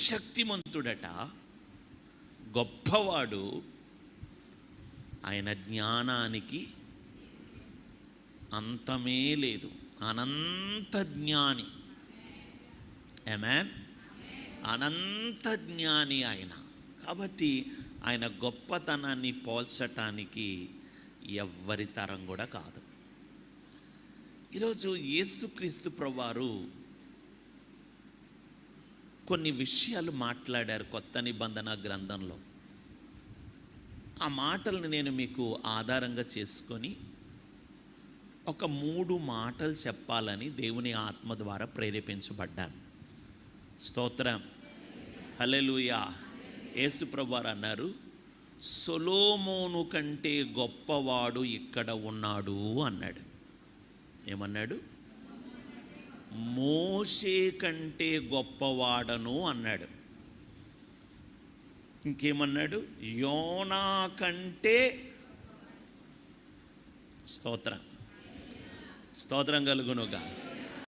శక్తిమంతుడట, గొప్పవాడు, ఆయన జ్ఞానానికి అంతమే లేదు, అనంత జ్ఞాని. ఆమేన్. అనంత జ్ఞాని ఆయన. కాబట్టి ఆయన గొప్పతనాన్ని పోల్చటానికి ఎవ్వరి తరం కూడా కాదు. ఈరోజు యేసుక్రీస్తు ప్రభువారు కొన్ని విషయాలు మాట్లాడారు కొత్త నిబంధన గ్రంథంలో. ఆ మాటలను నేను మీకు ఆధారంగా చేసుకొని ఒక 3 మాటలు చెప్పాలని దేవుని ఆత్మ ద్వారా ప్రేరేపించబడ్డాను. స్తోత్రం, హల్లెలూయా. యేసు ప్రభువారు అన్నారు, సొలొమోను కంటే గొప్పవాడు ఇక్కడ ఉన్నాడు అన్నాడు. ఏమన్నాడు? మోషే కంటే గొప్పవాడను అన్నాడు. ఇంకేమన్నాడు? యోనా కంటే. స్తోత్రం, స్తోత్రం కలుగునుగా.